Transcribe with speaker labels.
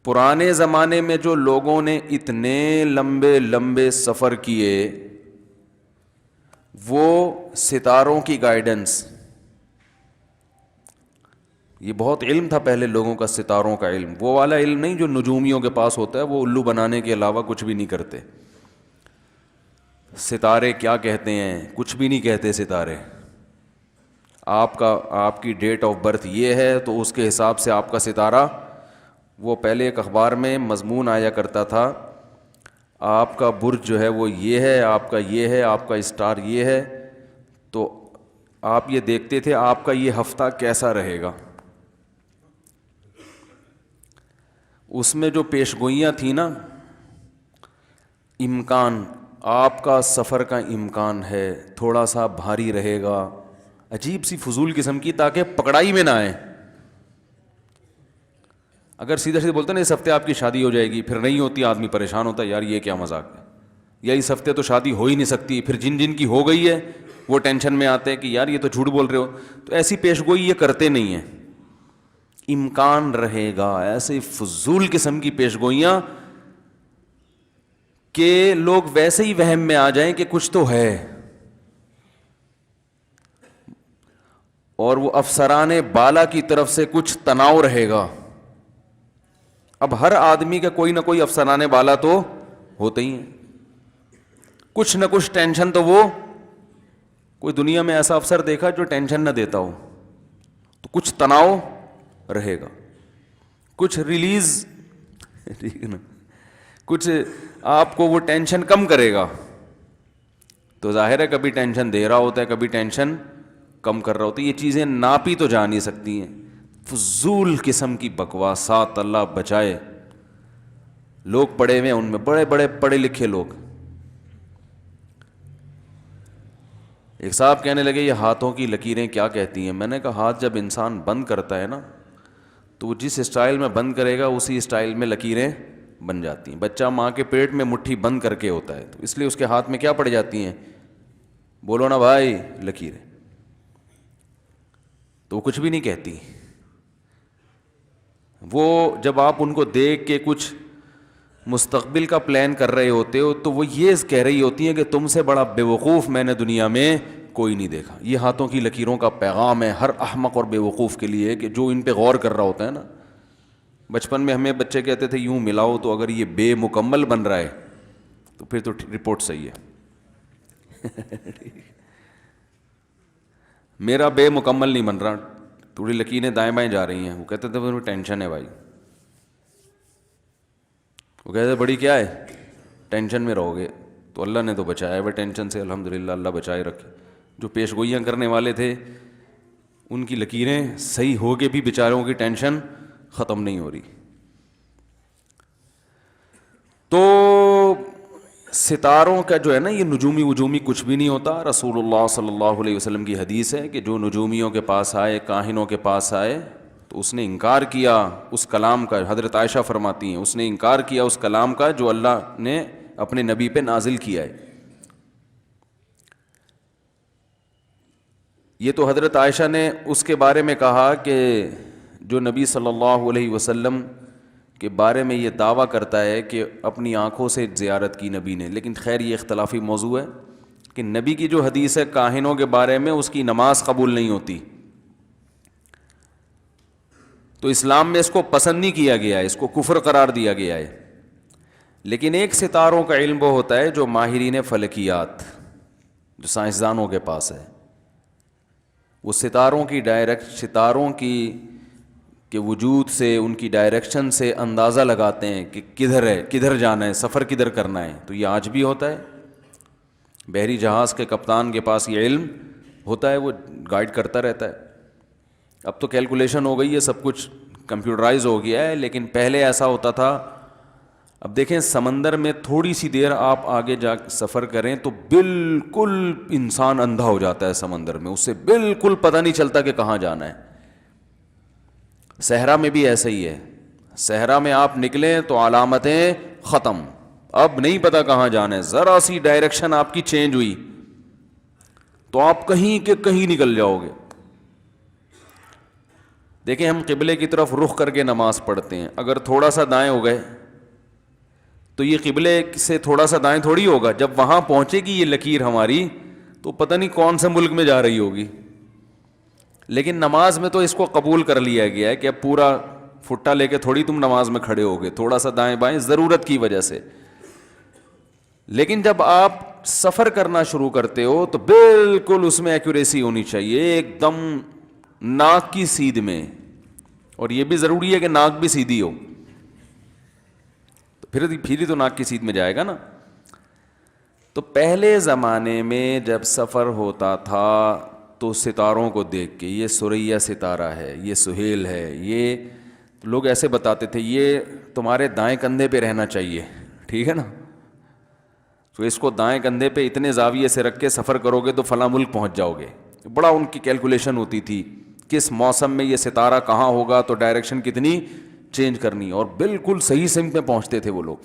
Speaker 1: پرانے زمانے میں جو لوگوں نے اتنے لمبے لمبے سفر کیے، وہ ستاروں کی گائیڈنس، یہ بہت علم تھا پہلے لوگوں کا، ستاروں کا علم، وہ والا علم نہیں جو نجومیوں کے پاس ہوتا ہے، وہ الو بنانے کے علاوہ کچھ بھی نہیں کرتے۔ ستارے کیا کہتے ہیں؟ کچھ بھی نہیں کہتے ستارے۔ آپ کی ڈیٹ آف برتھ یہ ہے تو اس کے حساب سے آپ کا ستارہ، وہ پہلے ایک اخبار میں مضمون آیا کرتا تھا، آپ کا برج جو ہے وہ یہ ہے، آپ کا یہ ہے، آپ کا اسٹار یہ ہے، تو آپ یہ دیکھتے تھے آپ کا یہ ہفتہ کیسا رہے گا۔ اس میں جو پیش گوئیاں تھیں نا، امکان، آپ کا سفر کا امکان ہے تھوڑا سا بھاری رہے گا، عجیب سی فضول قسم کی، تاکہ پکڑائی میں نہ آئے۔ اگر سیدھا سیدھا بولتے نا اس ہفتے آپ کی شادی ہو جائے گی، پھر نہیں ہوتی، آدمی پریشان ہوتا ہے، یار یہ کیا مذاق ہے، یا اس ہفتے تو شادی ہو ہی نہیں سکتی، پھر جن جن کی ہو گئی ہے وہ ٹینشن میں آتے ہیں کہ یار یہ تو جھوٹ بول رہے ہو۔ تو ایسی پیش گوئی یہ کرتے نہیں ہیں، امکان رہے گا، ایسے فضول قسم کی پیش گوئیاں کہ لوگ ویسے ہی وہم میں آ جائیں کہ کچھ تو ہے۔ اور وہ افسران بالا کی طرف سے کچھ تناؤ رہے گا۔ اب ہر آدمی کا کوئی نہ کوئی افسران بالا تو ہوتے ہی ہیں، کچھ نہ کچھ ٹینشن تو وہ، کوئی دنیا میں ایسا افسر دیکھا جو ٹینشن نہ دیتا ہو؟ تو کچھ تناؤ رہے گا، کچھ ریلیز، ٹھیک ہے نا، کچھ آپ کو وہ ٹینشن کم کرے گا۔ تو ظاہر ہے کبھی ٹینشن دے رہا ہوتا ہے، کبھی ٹینشن کم کر رہا ہوتا ہے۔ یہ چیزیں ناپی تو جا نہیں سکتی ہیں، فضول قسم کی بکواسات، اللہ بچائے۔ لوگ پڑھے ہوئے ہیں ان میں، بڑے بڑے پڑھے لکھے لوگ۔ ایک صاحب کہنے لگے یہ ہاتھوں کی لکیریں کیا کہتی ہیں؟ میں نے کہا ہاتھ جب انسان بند کرتا ہے نا، تو وہ جس اسٹائل میں بند کرے گا اسی اسٹائل میں لکیریں بن جاتی ہیں۔ بچہ ماں کے پیٹ میں مٹھی بند کر کے ہوتا ہے، تو اس لیے اس کے ہاتھ میں کیا پڑ جاتی ہیں؟ بولو نا بھائی، لکیریں۔ تو وہ کچھ بھی نہیں کہتی۔ وہ جب آپ ان کو دیکھ کے کچھ مستقبل کا پلان کر رہے ہوتے ہو تو وہ یہ کہہ رہی ہوتی ہیں کہ تم سے بڑا بیوقوف میں نے دنیا میں کوئی نہیں دیکھا۔ یہ ہاتھوں کی لکیروں کا پیغام ہے ہر احمق اور بیوقوف کے لیے کہ جو ان پہ غور کر رہا ہوتا ہے نا۔ بچپن میں ہمیں بچے کہتے تھے یوں ملاؤ، تو اگر یہ بے مکمل بن رہا ہے تو پھر تو رپورٹ صحیح ہے۔ میرا بے مکمل نہیں بن رہا، تھوڑی لکیریں دائیں بائیں جا رہی ہیں، وہ کہتے تھے مجھے ٹینشن ہے بھائی۔ وہ کہتے بڑی کیا ہے، ٹینشن میں رہو گے۔ تو اللہ نے تو بچایا ہے ٹینشن سے، الحمدللہ، اللہ بچائے رکھے۔ جو پیش گوئیاں کرنے والے تھے ان کی لکیریں صحیح ہو کے بھی بیچاروں کی ٹینشن ختم نہیں ہو رہی۔ تو ستاروں کا جو ہے نا، یہ نجومی وجومی کچھ بھی نہیں ہوتا۔ رسول اللہ صلی اللہ علیہ وسلم کی حدیث ہے کہ جو نجومیوں کے پاس آئے، کاہنوں کے پاس آئے، تو اس نے انکار کیا اس کلام کا۔ حضرت عائشہ فرماتی ہیں اس نے انکار کیا اس کلام کا جو اللہ نے اپنے نبی پہ نازل کیا ہے۔ یہ تو حضرت عائشہ نے اس کے بارے میں کہا کہ جو نبی صلی اللہ علیہ وسلم کے بارے میں یہ دعویٰ کرتا ہے کہ اپنی آنکھوں سے زیارت کی نبی نے، لیکن خیر یہ اختلافی موضوع ہے کہ نبی کی جو حدیث ہے کاہنوں کے بارے میں، اس کی نماز قبول نہیں ہوتی۔ تو اسلام میں اس کو پسند نہیں کیا گیا ہے، اس کو کفر قرار دیا گیا ہے۔ لیکن ایک ستاروں کا علم وہ ہوتا ہے جو ماہرین فلکیات، جو سائنسدانوں کے پاس ہے، وہ ستاروں کی کے وجود سے، ان کی ڈائریکشن سے اندازہ لگاتے ہیں کہ کدھر ہے، کدھر جانا ہے، سفر کدھر کرنا ہے۔ تو یہ آج بھی ہوتا ہے، بحری جہاز کے کپتان کے پاس یہ علم ہوتا ہے، وہ گائیڈ کرتا رہتا ہے۔ اب تو کیلکولیشن ہو گئی ہے، سب کچھ کمپیوٹرائز ہو گیا ہے، لیکن پہلے ایسا ہوتا تھا۔ اب دیکھیں سمندر میں تھوڑی سی دیر آپ آگے جا سفر کریں تو بالکل انسان اندھا ہو جاتا ہے سمندر میں، اس سے بالکل پتہ نہیں چلتا کہ کہاں جانا ہے۔ صحرا میں بھی ایسا ہی ہے، صحرا میں آپ نکلیں تو علامتیں ختم، اب نہیں پتہ کہاں جانا ہے، ذرا سی ڈائریکشن آپ کی چینج ہوئی تو آپ کہیں کے کہیں نکل جاؤ گے۔ دیکھیں ہم قبلے کی طرف رخ کر کے نماز پڑھتے ہیں، اگر تھوڑا سا دائیں ہو گئے تو یہ قبلے سے تھوڑا سا دائیں تھوڑی ہوگا، جب وہاں پہنچے گی یہ لکیر ہماری تو پتہ نہیں کون سے ملک میں جا رہی ہوگی. لیکن نماز میں تو اس کو قبول کر لیا گیا ہے کہ اب پورا پھٹا لے کے تھوڑی تم نماز میں کھڑے ہوگے، تھوڑا سا دائیں بائیں ضرورت کی وجہ سے. لیکن جب آپ سفر کرنا شروع کرتے ہو تو بالکل اس میں ایکوریسی ہونی چاہیے، ایک دم ناک کی سیدھ میں، اور یہ بھی ضروری ہے کہ ناک بھی سیدھی ہو، تو پھر ہی تو ناک کی سیدھ میں جائے گا نا. تو پہلے زمانے میں جب سفر ہوتا تھا تو ستاروں کو دیکھ کے، یہ سریا ستارہ ہے، یہ سہیل ہے، یہ لوگ ایسے بتاتے تھے یہ تمہارے دائیں کندھے پہ رہنا چاہیے، ٹھیک ہے نا، تو اس کو دائیں کندھے پہ اتنے زاویے سے رکھ کے سفر کرو گے تو فلاں ملک پہنچ جاؤ گے. بڑا ان کی کیلکولیشن ہوتی تھی کس موسم میں یہ ستارہ کہاں ہوگا تو ڈائریکشن کتنی چینج کرنی، اور بالکل صحیح سمت میں پہنچتے تھے وہ لوگ.